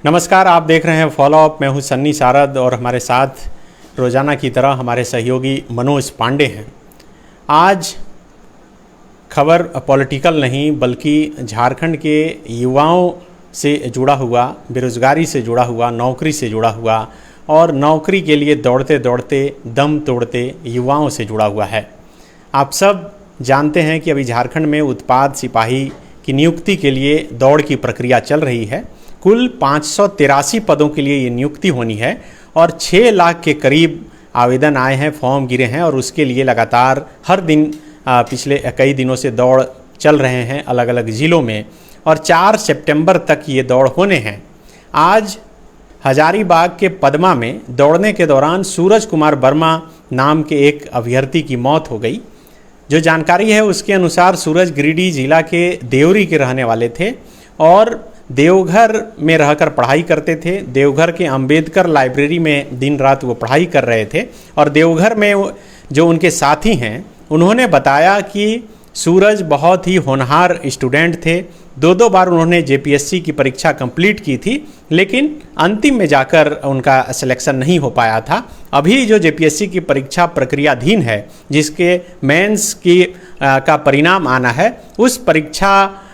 नमस्कार, आप देख रहे हैं फॉलो अप। मैं हूं सन्नी सारद और हमारे साथ रोज़ाना की तरह हमारे सहयोगी मनोज पांडे हैं। आज खबर पॉलिटिकल नहीं बल्कि झारखंड के युवाओं से जुड़ा हुआ, बेरोज़गारी से जुड़ा हुआ, नौकरी से जुड़ा हुआ और नौकरी के लिए दौड़ते दौड़ते दम तोड़ते युवाओं से जुड़ा हुआ है। आप सब जानते हैं कि अभी झारखंड में उत्पाद सिपाही की नियुक्ति के लिए दौड़ की प्रक्रिया चल रही है। कुल 583 पदों के लिए ये नियुक्ति होनी है और 6 लाख के करीब आवेदन आए हैं, फॉर्म गिरे हैं और उसके लिए लगातार हर दिन पिछले कई दिनों से दौड़ चल रहे हैं अलग अलग ज़िलों में और 4 सितंबर तक ये दौड़ होने हैं। आज हजारीबाग के पदमा में दौड़ने के दौरान सूरज कुमार वर्मा नाम के एक अभ्यर्थी की मौत हो गई। जो जानकारी है उसके अनुसार सूरज गिरिडीह जिला के देवरी के रहने वाले थे और देवघर में रहकर पढ़ाई करते थे। देवघर के अंबेडकर लाइब्रेरी में दिन रात वो पढ़ाई कर रहे थे और देवघर में जो उनके साथी हैं उन्होंने बताया कि सूरज बहुत ही होनहार स्टूडेंट थे। 2 बार उन्होंने जेपीएससी की परीक्षा कंप्लीट की थी, लेकिन अंतिम में जाकर उनका सिलेक्शन नहीं हो पाया था। अभी जो जेपीएससी की परीक्षा प्रक्रियाधीन है, जिसके मेंस की का परिणाम आना है, उस परीक्षा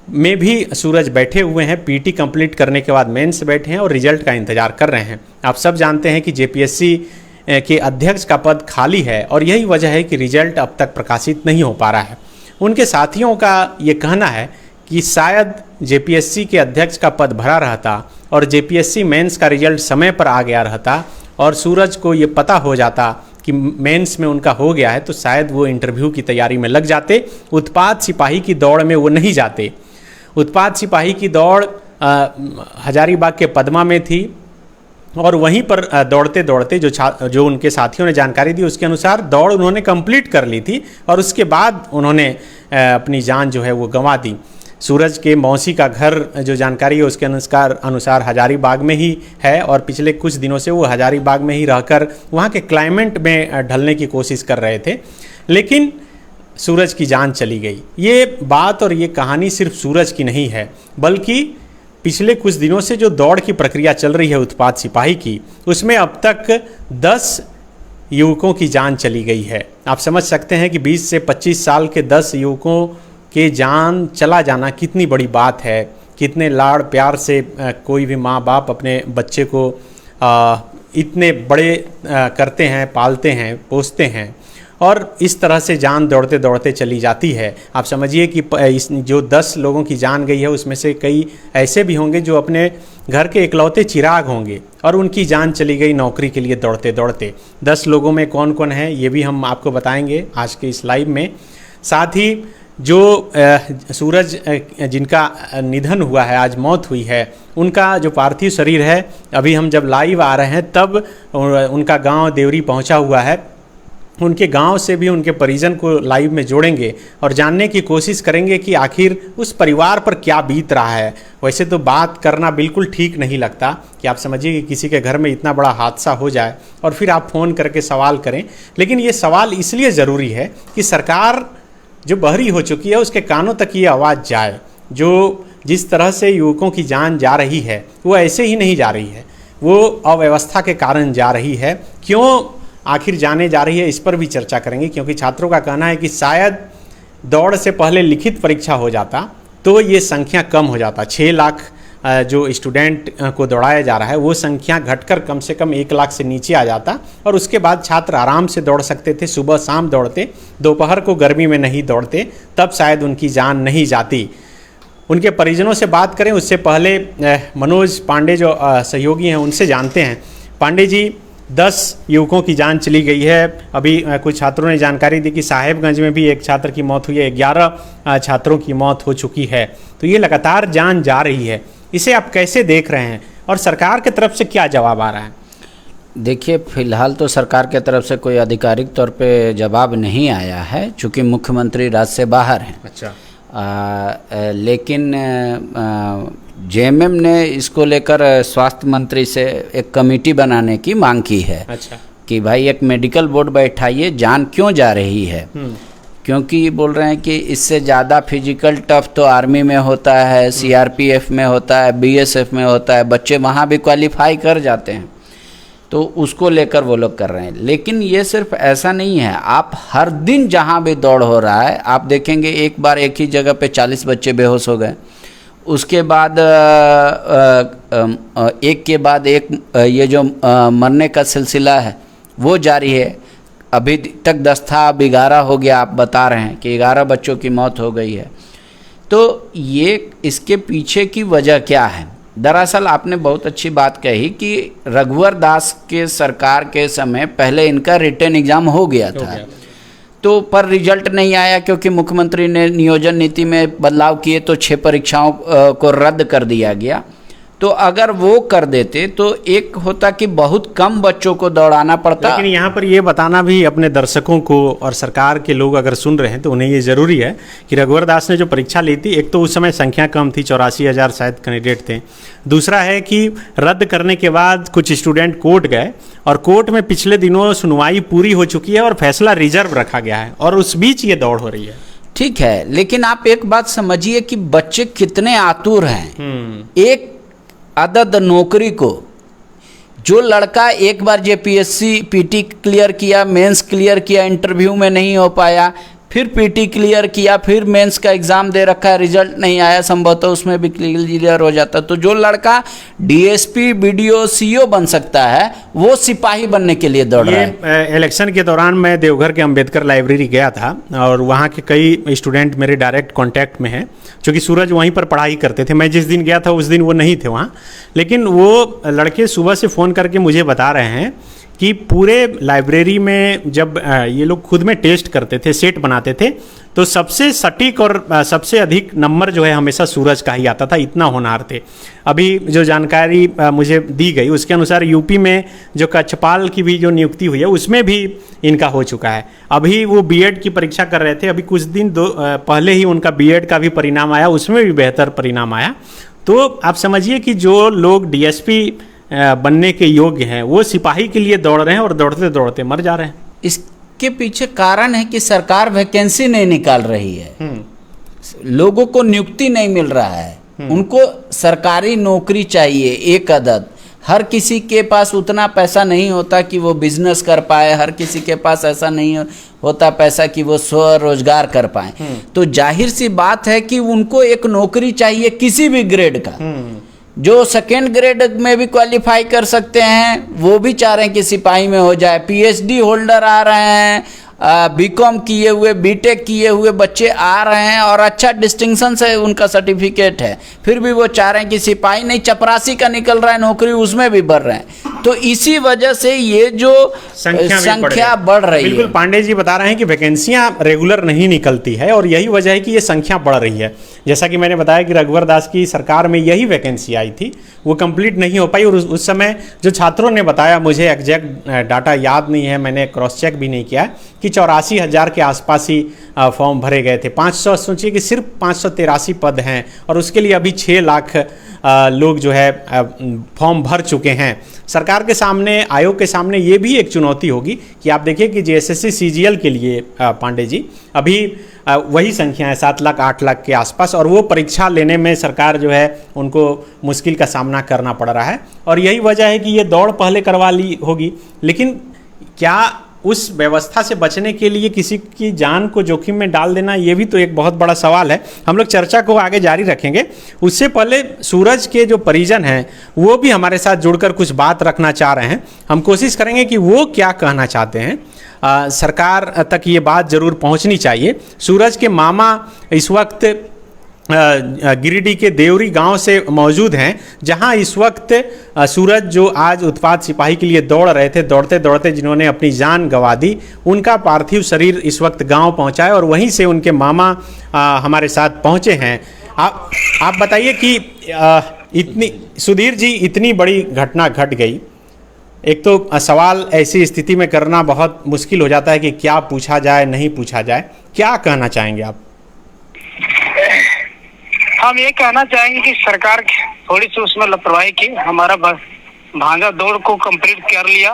में भी सूरज बैठे हुए हैं। पीटी कंप्लीट करने के बाद मेंस बैठे हैं और रिजल्ट का इंतज़ार कर रहे हैं। आप सब जानते हैं कि जेपीएससी के अध्यक्ष का पद खाली है और यही वजह है कि रिजल्ट अब तक प्रकाशित नहीं हो पा रहा है। उनके साथियों का ये कहना है कि शायद जेपीएससी के अध्यक्ष का पद भरा रहता और जेपीएससी मेंस का रिजल्ट समय पर आ गया रहता और सूरज को ये पता हो जाता कि मेंस में उनका हो गया है, तो शायद वो इंटरव्यू की तैयारी में लग जाते। उत्पाद सिपाही की दौड़ में वो नहीं जाते। उत्पाद सिपाही की दौड़ हजारीबाग के पदमा में थी और वहीं पर दौड़ते दौड़ते जो उनके साथियों ने जानकारी दी उसके अनुसार दौड़ उन्होंने कंप्लीट कर ली थी और उसके बाद उन्होंने अपनी जान जो है वो गंवा दी। सूरज के मौसी का घर, जो जानकारी है उसके अनुसार हजारीबाग में ही है और पिछले कुछ दिनों से वो हजारीबाग में ही रहकर वहाँ के क्लाइमेट में ढलने की कोशिश कर रहे थे, लेकिन सूरज की जान चली गई। ये बात और ये कहानी सिर्फ सूरज की नहीं है, बल्कि पिछले कुछ दिनों से जो दौड़ की प्रक्रिया चल रही है उत्पाद सिपाही की, उसमें अब तक 10 युवकों की जान चली गई है। आप समझ सकते हैं कि 20 से 25 साल के 10 युवकों के जान चला जाना कितनी बड़ी बात है। कितने लाड़ प्यार से कोई भी माँ बाप अपने बच्चे को इतने बड़े करते हैं, पालते हैं, पोसते हैं और इस तरह से जान दौड़ते दौड़ते चली जाती है। आप समझिए कि जो 10 लोगों की जान गई है उसमें से कई ऐसे भी होंगे जो अपने घर के इकलौते चिराग होंगे और उनकी जान चली गई नौकरी के लिए दौड़ते दौड़ते। 10 लोगों में कौन कौन है ये भी हम आपको बताएंगे आज के इस लाइव में। साथ ही जो सूरज जिनका निधन हुआ है, आज मौत हुई है, उनका जो पार्थिव शरीर है, अभी हम जब लाइव आ रहे हैं तब उनका गांव देवरी पहुंचा हुआ है। उनके गांव से भी उनके परिजन को लाइव में जोड़ेंगे और जानने की कोशिश करेंगे कि आखिर उस परिवार पर क्या बीत रहा है। वैसे तो बात करना बिल्कुल ठीक नहीं लगता कि आप समझिए कि किसी के घर में इतना बड़ा हादसा हो जाए और फिर आप फ़ोन करके सवाल करें, लेकिन ये सवाल इसलिए ज़रूरी है कि सरकार जो बहरी हो चुकी है उसके कानों तक ये आवाज़ जाए। जो जिस तरह से युवकों की जान जा रही है वो ऐसे ही नहीं जा रही है, वो अव्यवस्था के कारण जा रही है। क्यों आखिर जाने जा रही है, इस पर भी चर्चा करेंगे, क्योंकि छात्रों का कहना है कि शायद दौड़ से पहले लिखित परीक्षा हो जाता तो ये संख्या कम हो जाता। 6 लाख जो स्टूडेंट को दौड़ाया जा रहा है वो संख्या घटकर कम से कम 1 लाख से नीचे आ जाता और उसके बाद छात्र आराम से दौड़ सकते थे। सुबह शाम दौड़ते, दोपहर को गर्मी में नहीं दौड़ते, तब शायद उनकी जान नहीं जाती। उनके परिजनों से बात करें उससे पहले मनोज पांडे जो सहयोगी हैं उनसे जानते हैं। पांडे जी, 10 युवकों की जान चली गई है। अभी कुछ छात्रों ने जानकारी दी कि साहेबगंज में भी एक छात्र की मौत हुई है, 11 छात्रों की मौत हो चुकी है। तो ये लगातार जान जा रही है, इसे आप कैसे देख रहे हैं और सरकार की तरफ से क्या जवाब आ रहा है? देखिए, फिलहाल तो सरकार की तरफ से कोई आधिकारिक तौर पे जवाब नहीं आया है, चूँकि मुख्यमंत्री राज्य से बाहर हैं। अच्छा। लेकिन जेएमएम ने इसको लेकर स्वास्थ्य मंत्री से एक कमेटी बनाने की मांग की है। अच्छा। कि भाई एक मेडिकल बोर्ड बैठाइए, जान क्यों जा रही है। क्योंकि बोल रहे हैं कि इससे ज़्यादा फिजिकल टफ तो आर्मी में होता है, सीआरपीएफ में होता है, बीएसएफ में होता है, बच्चे वहाँ भी क्वालिफाई कर जाते हैं, तो उसको लेकर वो लोग कर रहे हैं। लेकिन ये सिर्फ ऐसा नहीं है, आप हर दिन जहाँ भी दौड़ हो रहा है आप देखेंगे एक बार एक ही जगह पे 40 बच्चे बेहोश हो गए, उसके बाद एक के बाद एक ये जो मरने का सिलसिला है वो जारी है। अभी तक 10 था, अब 11 हो गया, आप बता रहे हैं कि 11 बच्चों की मौत हो गई है। तो ये इसके पीछे की वजह क्या है? दरअसल आपने बहुत अच्छी बात कही कि रघुवर दास के सरकार के समय पहले इनका रिटन एग्ज़ाम हो गया था, तो पर रिजल्ट नहीं आया क्योंकि मुख्यमंत्री ने नियोजन नीति में बदलाव किए तो 6 परीक्षाओं को रद्द कर दिया गया। तो अगर वो कर देते तो एक होता कि बहुत कम बच्चों को दौड़ाना पड़ता। लेकिन यहाँ पर ये बताना भी अपने दर्शकों को और सरकार के लोग अगर सुन रहे हैं तो उन्हें ये ज़रूरी है कि रघुवर दास ने जो परीक्षा ली थी, एक तो उस समय संख्या कम थी, 84,000 शायद कैंडिडेट थे। दूसरा है कि रद्द करने के बाद कुछ स्टूडेंट कोर्ट गए और कोर्ट में पिछले दिनों सुनवाई पूरी हो चुकी है और फैसला रिजर्व रखा गया है और उस बीच ये दौड़ हो रही है। ठीक है, लेकिन आप एक बात समझिए कि बच्चे कितने आतुर हैं एक अदद नौकरी को। जो लड़का एक बार जेपीएससी पीटी क्लियर किया, मेंस क्लियर किया, इंटरव्यू में नहीं हो पाया, फिर पीटी क्लियर किया, फिर मेंस का एग्ज़ाम दे रखा है, रिजल्ट नहीं आया, संभवतः उसमें भी क्लियर हो जाता। तो जो लड़का डीएसपी बीडीओ सीओ बन सकता है वो सिपाही बनने के लिए दौड़ रहा है। इलेक्शन के दौरान मैं देवघर के अंबेडकर लाइब्रेरी गया था और वहाँ के कई स्टूडेंट मेरे डायरेक्ट कांटेक्ट में हैं, क्योंकि सूरज वहीं पर पढ़ाई करते थे। मैं जिस दिन गया था उस दिन वो नहीं थे वहाँ, लेकिन वो लड़के सुबह से फ़ोन करके मुझे बता रहे हैं कि पूरे लाइब्रेरी में जब ये लोग खुद में टेस्ट करते थे, सेट बनाते थे, तो सबसे सटीक और सबसे अधिक नंबर जो है हमेशा सूरज का ही आता था, इतना होनहार थे। अभी जो जानकारी मुझे दी गई उसके अनुसार यूपी में जो कक्षपाल की भी जो नियुक्ति हुई है उसमें भी इनका हो चुका है। अभी वो बीएड की परीक्षा कर रहे थे, अभी कुछ दिन पहले ही उनका बीएड का भी परिणाम आया, उसमें भी बेहतर परिणाम आया। तो आप समझिए कि जो लोग डीएसपी बनने के योग्य हैं वो सिपाही के लिए दौड़ रहे हैं और दौड़ते दौड़ते मर जा रहे हैं। इसके पीछे कारण है कि सरकार वैकेंसी नहीं निकाल रही है, लोगों को नियुक्ति नहीं मिल रहा है, उनको सरकारी नौकरी चाहिए एक अदद। हर किसी के पास उतना पैसा नहीं होता कि वो बिजनेस कर पाए, हर किसी के पास ऐसा नहीं होता पैसा कि वो स्वरोजगार कर पाए। तो जाहिर सी बात है कि उनको एक नौकरी चाहिए किसी भी ग्रेड का। जो सेकेंड ग्रेड में भी क्वालिफाई कर सकते हैं वो भी चाह रहे हैं कि सिपाही में हो जाए। पीएचडी होल्डर आ रहे हैं, बीकॉम किए हुए, बीटेक किए हुए बच्चे आ रहे हैं और अच्छा डिस्टिंक्शन से उनका सर्टिफिकेट है, फिर भी वो चाह रहे हैं कि सिपाही नहीं, चपरासी का निकल रहा है नौकरी, उसमें भी बढ़ रहे हैं। तो इसी वजह से ये जो संख्या बढ़ रही है। बिल्कुल, पांडे जी बता रहे हैं कि वैकेंसियां रेगुलर नहीं निकलती है और यही वजह है कि ये संख्या बढ़ रही है। जैसा कि मैंने बताया कि रघुवर दास की सरकार में यही वैकेंसी आई थी, वो कंप्लीट नहीं हो पाई और उस समय जो छात्रों ने बताया, मुझे एग्जैक्ट डाटा याद नहीं है, मैंने क्रॉस चेक भी नहीं किया, कि 84,000 के आसपास ही फॉर्म भरे गए थे। 500, सोचिए कि सिर्फ 583 पद हैं और उसके लिए अभी 6 लाख लोग जो है फॉर्म भर चुके हैं। सरकार के सामने, आयोग के सामने ये भी एक चुनौती होगी कि आप देखिए कि जेएसएससी सीजीएल के लिए पांडे जी अभी वही संख्या है 7 लाख 8 लाख के आसपास, और वो परीक्षा लेने में सरकार जो है उनको मुश्किल का सामना करना पड़ रहा है। और यही वजह है कि ये दौड़ पहले करवा ली होगी, लेकिन क्या उस व्यवस्था से बचने के लिए किसी की जान को जोखिम में डाल देना, ये भी तो एक बहुत बड़ा सवाल है। हम लोग चर्चा को आगे जारी रखेंगे। उससे पहले सूरज के जो परिजन हैं वो भी हमारे साथ जुड़कर कुछ बात रखना चाह रहे हैं। हम कोशिश करेंगे कि वो क्या कहना चाहते हैं। सरकार तक ये बात ज़रूर पहुंचनी चाहिए। सूरज के मामा इस वक्त गिरिडीह के देवरी गांव से मौजूद हैं, जहां इस वक्त सूरज जो आज उत्पाद सिपाही के लिए दौड़ रहे थे, दौड़ते दौड़ते जिन्होंने अपनी जान गंवा दी, उनका पार्थिव शरीर इस वक्त गांव पहुंचा है और वहीं से उनके मामा हमारे साथ पहुंचे हैं। आप बताइए कि इतनी, सुधीर जी, इतनी बड़ी घटना घट गई, एक तो सवाल ऐसी स्थिति में करना बहुत मुश्किल हो जाता है कि क्या पूछा जाए, नहीं पूछा जाए, क्या कहना चाहेंगे आप? हम ये कहना चाहेंगे कि सरकार थोड़ी सी उसमें लापरवाही की। हमारा भांजा दौड़ को कंप्लीट कर लिया,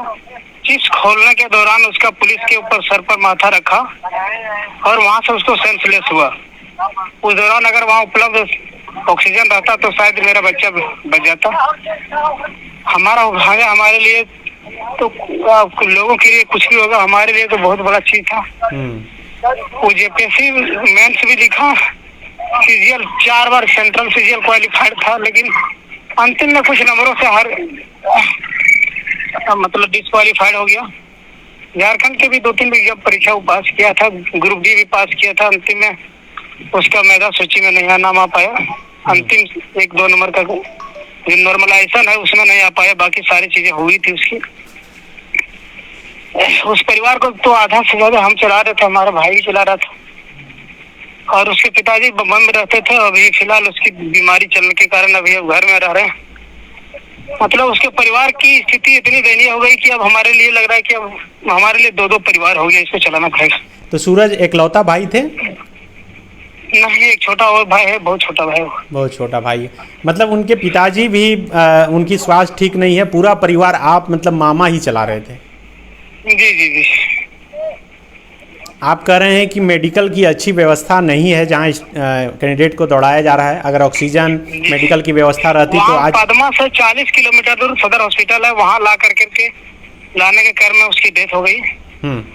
25 खोलने के दौरान उसका पुलिस के ऊपर सर पर माथा रखा और वहां से उसको सेंसलेस हुआ। उस दौरान अगर वहां उपलब्ध ऑक्सीजन रहता तो शायद मेरा बच्चा बच जाता। हमारे लिए तो लोगों के लिए कुछ भी होगा, हमारे लिए तो बहुत बड़ा चीज था। वो जेपीएससी मेंस भी लिखा, सीजीएल 4 बार सेंट्रल सीजीएल क्वालिफाइड था, लेकिन अंतिम में कुछ नंबरों से मतलब डिस्क्वालीफाइड हो गया। झारखंड के भी 2-3 विज्ञापन परीक्षा पास किया था, ग्रुप डी भी पास किया था। अंतिम में उसका मेधा सूची में नहीं नाम आ पाया। अंतिम 1-2 नंबर का जो नॉर्मलाइजेशन है उसमें नहीं आ पाया, बाकी सारी चीजें हुई थी उसकी। उस परिवार को तो आधा से ज्यादा हम चला रहे थे, हमारा भाई भी चला रहा था और उसके पिताजी बम्बई में रहते थे। अभी फिलहाल उसकी बीमारी चलने के कारण अभी घर में रह रहे हैं। मतलब उसके परिवार की स्थिति इतनी दयनीय हो गई कि अब हमारे लिए लग रहा है कि अब हमारे लिए 2-2 परिवार हो गया, इसको चलाना पड़ेगा। तो सूरज एकलौता भाई थे? नहीं, एक छोटा और भाई है, बहुत छोटा भाई है। बहुत छोटा भाई, मतलब उनके पिताजी भी उनकी स्वास्थ्य ठीक नहीं है, पूरा परिवार आप मतलब मामा ही चला रहे थे? जी जी जी। आप कह रहे हैं कि मेडिकल की अच्छी व्यवस्था नहीं है जहां कैंडिडेट को दौड़ाया जा रहा है। अगर ऑक्सीजन मेडिकल की व्यवस्था रहती तो आज पदमा से 40 किलोमीटर दूर सदर हॉस्पिटल है, वहां ला करके लाने के क्रम में उसकी डेथ हो गई।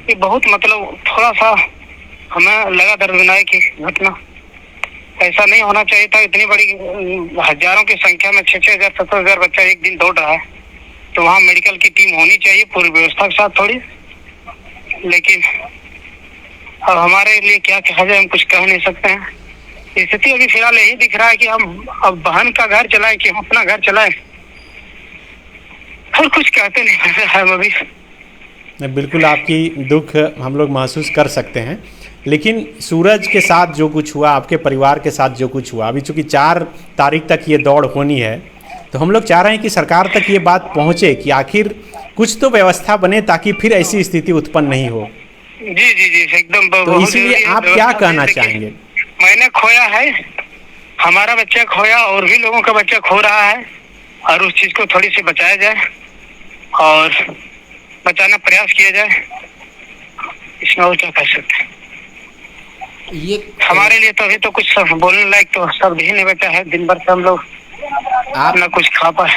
ये बहुत मतलब थोड़ा सा हमें लगा दर्दनाक की घटना। ऐसा नहीं होना चाहिए था। इतनी बड़ी हजारों की संख्या में 6-6 हजार 7 हजार बच्चा एक दिन दौड़ रहा है, तो वहाँ मेडिकल की टीम होनी चाहिए पूरी व्यवस्था के साथ थोड़ी। लेकिन अब हमारे लिए क्या कहा जाए, हम कुछ कह नहीं सकते हैं। स्थिति अभी फिलहाल यही दिख रहा है कि हम अब बहन का घर चलाएं कि हम अपना घर चलाएं, और कुछ कहते नहीं हम अभी। बिल्कुल आपकी दुख हम लोग महसूस कर सकते हैं, लेकिन सूरज के साथ जो कुछ हुआ, आपके परिवार के साथ जो कुछ हुआ, अभी चूँकि 4 तारीख तक ये दौड़ होनी है, तो हम लोग चाह रहे हैं कि सरकार तक ये बात पहुँचे कि आखिर कुछ तो व्यवस्था बने ताकि फिर ऐसी स्थिति उत्पन्न नहीं हो। जी जी जी एकदम। तो इसीलिए आप क्या कहना चाहेंगे? मैंने खोया है, हमारा बच्चा खोया, और भी लोगों का बच्चा खो रहा है, और उस चीज को थोड़ी सी बचाया जाए और बचाने प्रयास किया जाए। इसमें और क्या कर सकते हैं? ये हमारे लिए तो अभी तो कुछ बोलने लायक तो शब्द ही नहीं बचा है। दिन भर से हम लोग आप ना कुछ खा पाए।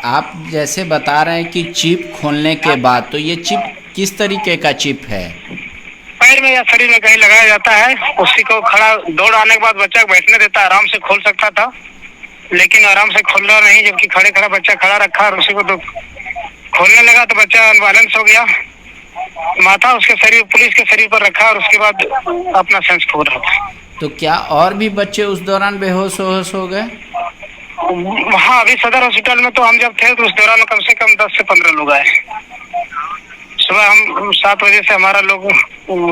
आप जैसे बता रहे हैं कि चिप खोलने के बाद, तो ये चिप किस तरीके का चिप है? पैर में या शरीर में कहीं लगाया जाता है, उसी को खड़ा दौड़ आने के बाद बच्चा बैठने देता है, आराम से खोल सकता था, लेकिन आराम से खोल रहा नहीं, जबकि खड़ा बच्चा खड़ा रखा और उसी को तो खोलने लगा तो बच्चा अनबैलेंस हो गया, माथा उसके शरीर पुलिस के शरीर पर रखा और उसके बाद अपना सेंस खो रहा था। तो क्या और भी बच्चे उस दौरान बेहोश हो गए? हाँ, अभी सदर हॉस्पिटल में तो हम जब थे तो उस दौरान कम से कम 10 से 15 लोग आए। सुबह हम 7 बजे से हमारा लोग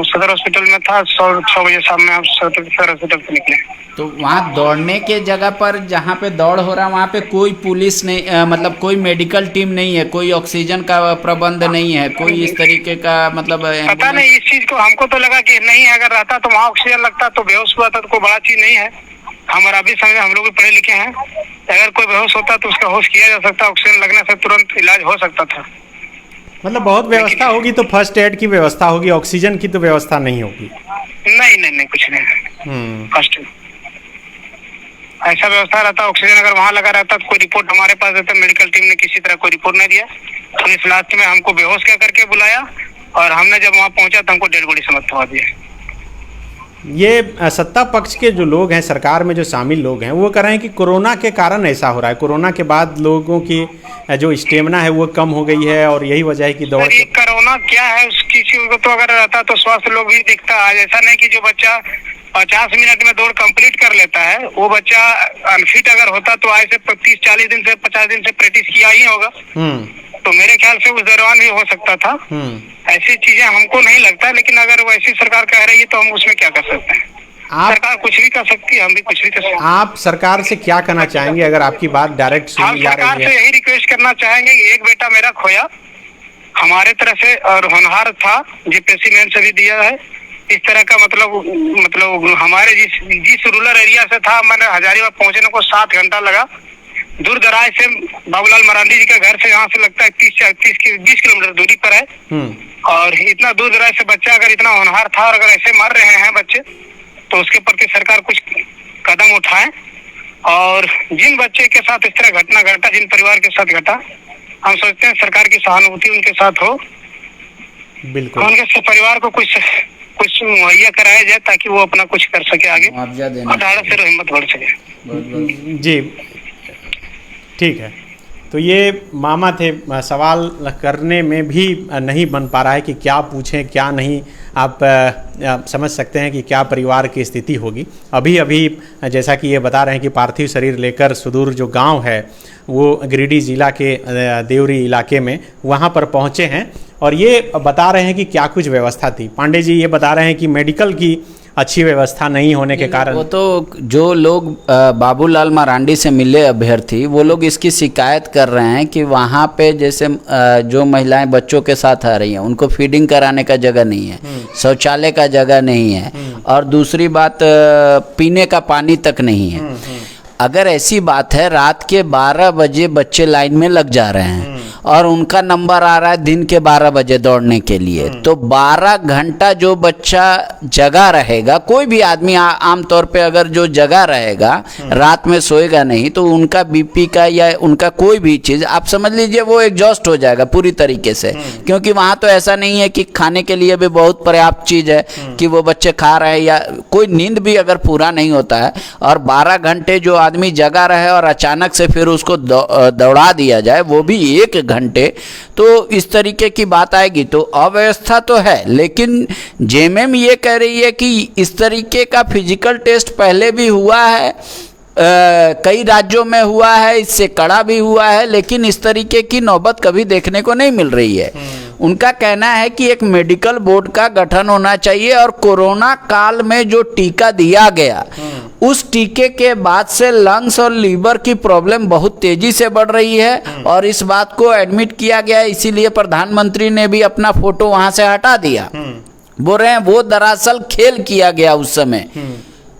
सदर हॉस्पिटल में था, 6 बजे शाम में हम सदर हॉस्पिटल से निकले। तो वहाँ दौड़ने के जगह पर जहाँ पे दौड़ हो रहा है वहाँ पे कोई पुलिस नहीं, मतलब कोई मेडिकल टीम नहीं है, कोई ऑक्सीजन का प्रबंध नहीं है, कोई इस तरीके का मतलब पता नहीं। इस चीज को हमको तो लगा कि नहीं, अगर रहता तो वहाँ ऑक्सीजन लगता तो बेहोश हुआ था, तो कोई बड़ा चीज नहीं है। हमारा भी समझे, हम लोग भी पढ़े लिखे हैं, अगर कोई बेहोश होता तो उसका होश किया जा सकता, ऑक्सीजन लगने से तुरंत इलाज हो सकता था। मतलब बहुत व्यवस्था होगी तो फर्स्ट एड की व्यवस्था होगी, ऑक्सीजन की तो व्यवस्था नहीं होगी। नहीं कुछ नहीं। फर्स्ट ऐसा व्यवस्था रहता, ऑक्सीजन अगर वहाँ लगा रहता तो कोई रिपोर्ट हमारे पास देता। मेडिकल टीम ने किसी तरह कोई रिपोर्ट नहीं दिया, तो इस लास्ट में हमको बेहोश क्या करके बुलाया, और हमने जब वहाँ पहुंचा तो हमको डेड बॉडी समझ पहुंचा दिया। ये सत्ता पक्ष के जो लोग हैं, सरकार में जो शामिल लोग हैं, वो कह रहे हैं कि कोरोना के कारण ऐसा हो रहा है, कोरोना के बाद लोगों की जो स्टेमिना है वो कम हो गई है और यही वजह है कि दौड़। ये कोरोना क्या है उस चीज को तो अगर रहता तो स्वास्थ्य लोग भी दिखता। आज ऐसा नहीं कि जो बच्चा 50 मिनट में दौड़ कंप्लीट कर लेता है, वो बच्चा अनफिट अगर होता तो आज से 30-40 दिन से 50 दिन से प्रैक्टिस किया ही होगा। तो मेरे ख्याल से उस दौरान ही हो सकता था। ऐसी चीजें हमको नहीं लगता, लेकिन अगर वैसी सरकार कह रही है तो हम उसमें क्या कर सकते हैं? सरकार कुछ भी कर सकती है, हम भी कुछ भी कर सकते हैं। आप सरकार से क्या कहना चाहेंगे अगर आपकी बात डायरेक्ट सुनी जा रही है? हम सरकार से यही रिक्वेस्ट करना चाहेंगे कि एक बेटा मेरा खोया हमारे तरफ से, और होनहार था, जीपीएससी मेन से भी दिया है। इस तरह का मतलब हमारे जिस रूरल एरिया से था, मैंने हजारीबाग पहुंचने को 7 घंटा लगा, दूर दराज से बाबूलाल मरांडी जी का घर से यहाँ से लगता है 20 किलोमीटर दूरी पर है। और इतना दूर दराज से बच्चा अगर इतना होनहार था और अगर ऐसे मर रहे हैं बच्चे, तो उसके प्रति सरकार कुछ कदम उठाए। और जिन बच्चे के साथ इस तरह घटना घटा, जिन परिवार के साथ घटा, हम सोचते हैं सरकार की सहानुभूति उनके साथ हो, बिल्कुल उनके परिवार को कुछ मुहैया कराया जाए ताकि वो अपना कुछ कर सके आगे और ढाढ़स से हिम्मत बढ़ सके। जी ठीक है। तो ये मामा थे, सवाल करने में भी नहीं बन पा रहा है कि क्या पूछें क्या नहीं। आप समझ सकते हैं कि क्या परिवार की स्थिति होगी। अभी अभी जैसा कि ये बता रहे हैं कि पार्थिव शरीर लेकर सुदूर जो गांव है वो गिरिडीह जिला के देवरी इलाके में वहां पर पहुंचे हैं और ये बता रहे हैं कि क्या कुछ व्यवस्था थी। पांडे जी ये बता रहे हैं कि मेडिकल की अच्छी व्यवस्था नहीं होने के कारण, वो तो जो लोग बाबूलाल मरांडी से मिले अभ्यर्थी, वो लोग इसकी शिकायत कर रहे हैं कि वहाँ पे जैसे जो महिलाएं बच्चों के साथ आ रही हैं उनको फीडिंग कराने का जगह नहीं है, शौचालय का जगह नहीं है, और दूसरी बात पीने का पानी तक नहीं है। अगर ऐसी बात है, रात के 12 बजे बच्चे लाइन में लग जा रहे हैं और उनका नंबर आ रहा है दिन के 12 बजे दौड़ने के लिए, तो 12 घंटा जो बच्चा जगा रहेगा, कोई भी आदमी आमतौर पे अगर जो जगा रहेगा रात में सोएगा नहीं, तो उनका बीपी का या उनका कोई भी चीज़ आप समझ लीजिए वो एग्जॉस्ट हो जाएगा पूरी तरीके से। क्योंकि वहाँ तो ऐसा नहीं है कि खाने के लिए भी बहुत पर्याप्त चीज़ है कि वो बच्चे खा रहे हैं, या कोई नींद भी अगर पूरा नहीं होता है और 12 घंटे जो आदमी जगा रहे और अचानक से फिर उसको दौड़ा दिया जाए, वो भी 1 घंटे, तो इस तरीके की बात आएगी। तो अव्यवस्था तो है, लेकिन जेएमएम ये कह रही है कि इस तरीके का फिजिकल टेस्ट पहले भी हुआ है, कई राज्यों में हुआ है, इससे कड़ा भी हुआ है, लेकिन इस तरीके की नौबत कभी देखने को नहीं मिल रही है। उनका कहना है कि एक मेडिकल बोर्ड का गठन होना चाहिए और कोरोना काल में जो टीका दिया गया उस टीके के बाद से लंग्स और लीवर की प्रॉब्लम बहुत तेजी से बढ़ रही है और इस बात को एडमिट किया गया, इसीलिए प्रधानमंत्री ने भी अपना फोटो वहां से हटा दिया। बोल रहे हैं वो दरअसल खेल किया गया, उस समय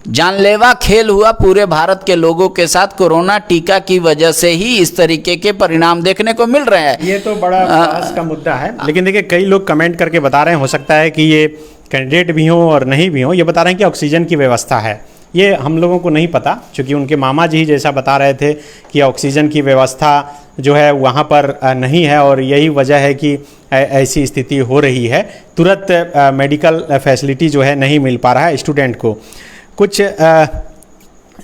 जानलेवा खेल हुआ पूरे भारत के लोगों के साथ, कोरोना टीका की वजह से ही इस तरीके के परिणाम देखने को मिल रहे हैं। ये तो बड़ा बहस का मुद्दा है, लेकिन देखिए कई लोग कमेंट करके बता रहे हैं, हो सकता है कि ये कैंडिडेट भी हों और नहीं भी हों, ये बता रहे हैं कि ऑक्सीजन की व्यवस्था है। ये हम लोगों को नहीं पता, क्योंकि उनके मामा जी जैसा बता रहे थे कि ऑक्सीजन की व्यवस्था जो है वहाँ पर नहीं है और यही वजह है कि ऐसी स्थिति हो रही है। तुरंत मेडिकल फैसिलिटी जो है नहीं मिल पा रहा है स्टूडेंट को। कुछ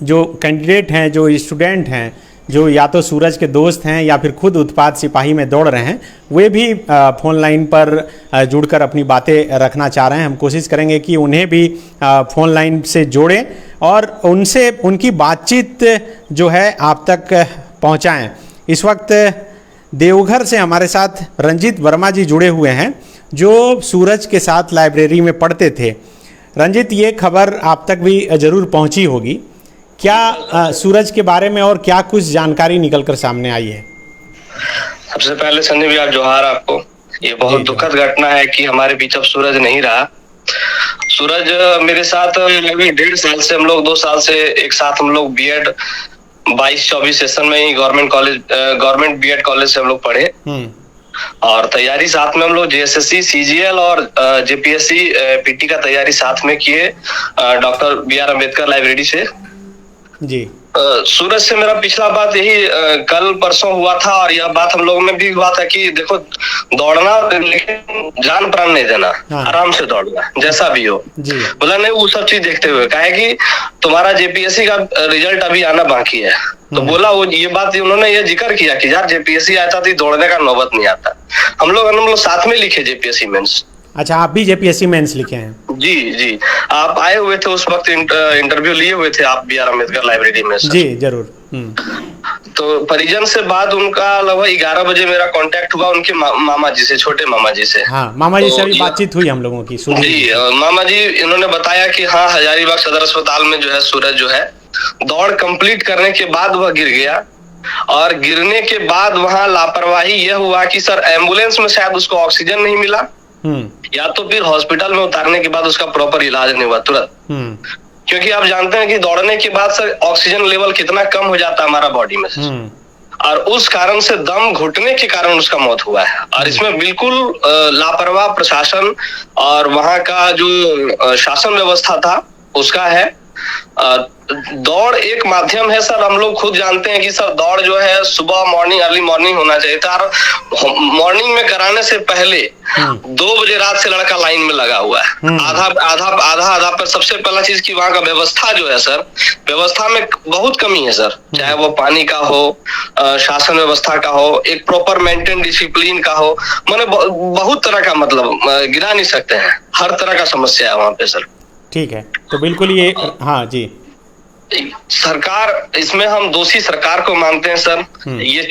जो कैंडिडेट हैं, जो स्टूडेंट हैं, जो या तो सूरज के दोस्त हैं या फिर खुद उत्पाद सिपाही में दौड़ रहे हैं, वे भी फ़ोन लाइन पर जुड़कर अपनी बातें रखना चाह रहे हैं। हम कोशिश करेंगे कि उन्हें भी फ़ोन लाइन से जोड़ें और उनसे उनकी बातचीत जो है आप तक पहुंचाएं। इस वक्त देवघर से हमारे साथ रंजीत वर्मा जी जुड़े हुए हैं, जो सूरज के साथ लाइब्रेरी में पढ़ते थे। रंजीत, ये खबर आप तक भी ज़रूर पहुंची होगी, क्या सूरज के बारे में और क्या कुछ जानकारी निकलकर सामने आई है? सबसे पहले संजय भैया जोहार आपको। ये बहुत दुखद घटना है कि हमारे बीच अब सूरज नहीं रहा। सूरज मेरे साथ लगभग 1.5 साल से, हम लोग 2 साल से एक साथ हम लोग बीएड 22-24 सेशन में ही गवर्नमेंट बीएड कॉलेज से हम लोग पढ़े और तैयारी साथ में हम लोग जेएसएससी, सीजीएल और जेपीएससी पीटी का तैयारी साथ में किए डॉक्टर बीआर अम्बेडकर लाइब्रेरी से जी। सूरज से मेरा पिछला बात यही कल परसों हुआ था और यह बात हम लोगों में भी हुआ था कि देखो दौड़ना, लेकिन जान प्राण नहीं देना, आराम से दौड़ना जैसा भी हो। बोला नहीं, वो सब चीज देखते हुए कहा कि तुम्हारा जेपीएससी का रिजल्ट अभी आना बाकी है, तो बोला वो ये बात उन्होंने ये जिक्र किया कि यार जेपीएससी आता तो दौड़ने का नौबत नहीं आता। हम लोग साथ में लिखे जेपीएससी मेंस। अच्छा, आप भी जेपीएससी मेंस लिखे हैं? जी जी, आप आए हुए थे उस वक्त, इंटरव्यू लिए हुए थे आप बीआर अम्बेडकर लाइब्रेरी में। जी जरूर। तो परिजन से बात उनका लगभग 11 बजे मेरा कांटेक्ट हुआ उनके मामा जी से, छोटे मामा जी से। हाँ, मामा जी से भी बातचीत हुई हम लोगों की। जी, मामा जी इन्होंने बताया कि हाँ, हजारीबाग सदर अस्पताल में जो है सूरज जो है दौड़ कंप्लीट करने के बाद वह गिर गया और गिरने के बाद वहाँ लापरवाही यह हुआ कि सर एम्बुलेंस में शायद उसको ऑक्सीजन नहीं मिला या तो फिर हॉस्पिटल में उतारने के बाद उसका प्रॉपर इलाज नहीं हुआ तुरंत। क्योंकि आप जानते हैं कि दौड़ने के बाद सर ऑक्सीजन लेवल कितना कम हो जाता है हमारा बॉडी में से। और उस कारण से दम घुटने के कारण उसका मौत हुआ है। और इसमें बिल्कुल लापरवाह प्रशासन और वहां का जो शासन व्यवस्था था उसका है। दौड़ एक माध्यम है सर, हम लोग खुद जानते हैं कि सर दौड़ जो है सुबह मॉर्निंग अर्ली मॉर्निंग होना चाहिए था, और मॉर्निंग में कराने से पहले 2 बजे रात से लड़का लाइन में लगा हुआ है। आधा पर सबसे पहला चीज की वहां का व्यवस्था जो है सर, व्यवस्था में बहुत कमी है सर, चाहे वो पानी का हो, शासन व्यवस्था का हो, एक प्रॉपर मेंटेन डिसिप्लिन का हो, मैंने बहुत तरह का मतलब गिरा नहीं सकते हैं, हर तरह का समस्या है वहां पे सर। ठीक है, तो बिल्कुल ये हाँ जी, सरकार, इसमें हम दोषी सरकार को मानते हैं सर। ये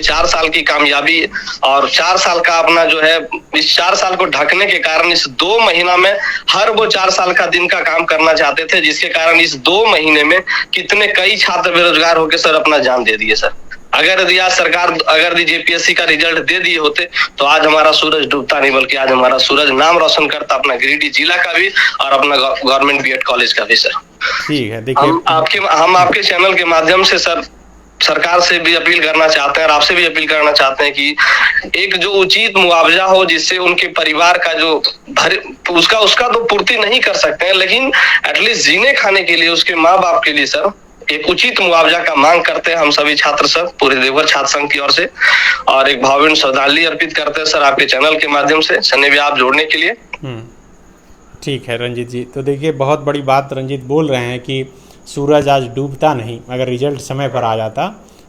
4 साल की कामयाबी और 4 साल का अपना जो है, इस 4 साल को ढकने के कारण इस 2 महीना में हर वो 4 साल का दिन का काम करना चाहते थे, जिसके कारण इस 2 महीने में कितने कई छात्र बेरोजगार होकर सर अपना जान दे दिए सर। अगर यदि आज सरकार अगर जेपीएससी का रिजल्ट दे दिए होते तो आज हमारा सूरज डूबता नहीं, बल्कि आज हमारा सूरज नाम रोशन करता अपना गिरिडीह जिला का भी और अपना गवर्नमेंट बीएड कॉलेज का भी सर। ठीक है, देखिए हम आपके चैनल के माध्यम से सर सरकार से भी अपील करना चाहते हैं और आपसे भी अपील करना चाहते हैं कि एक जो उचित मुआवजा हो, जिससे उनके परिवार का जो उसका तो पूर्ति नहीं कर सकते हैं, लेकिन एटलीस्ट जीने खाने के लिए उसके माँ बाप के लिए सर एक उचित मुआवजा का मांग करते हैं हम सभी छात्र सर, पूरे देवघर छात्र संघ की ओर से, और एक भावभीनी श्रद्धांजलि अर्पित करते हैं सर आपके चैनल के माध्यम से। धन्यवाद आप जोड़ने के लिए। ठीक है रंजीत जी, तो देखिए बहुत बड़ी बात रंजीत बोल रहे हैं कि सूरज आज डूबता नहीं, अगर रिजल्ट समय पर आ जाता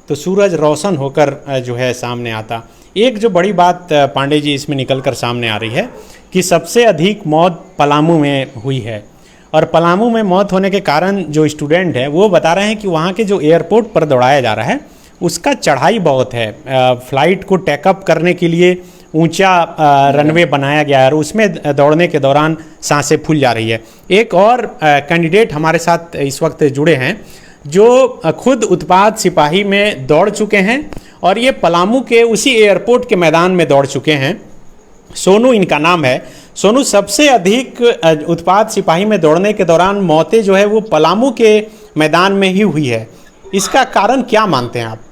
तो सूरज रोशन होकर जो है सामने आता। एक जो बड़ी बात पांडे जी इसमें निकल कर सामने आ रही है कि सबसे अधिक मौत पलामू में हुई है, और पलामू में मौत होने के कारण जो स्टूडेंट है वो बता रहे हैं कि वहाँ के जो एयरपोर्ट पर दौड़ाया जा रहा है उसका चढ़ाई बहुत है। फ्लाइट को टेकअप करने के लिए ऊंचा रनवे बनाया गया है और उसमें दौड़ने के दौरान सांसें फूल जा रही है। एक और कैंडिडेट हमारे साथ इस वक्त जुड़े हैं जो खुद उत्पाद सिपाही में दौड़ चुके हैं और ये पलामू के उसी एयरपोर्ट के मैदान में दौड़ चुके हैं। सोनू इनका नाम है। सोनू, सबसे अधिक उत्पाद सिपाही में दौड़ने के दौरान मौतें जो है वो पलामू के मैदान में ही हुई है, इसका कारण क्या मानते हैं आप?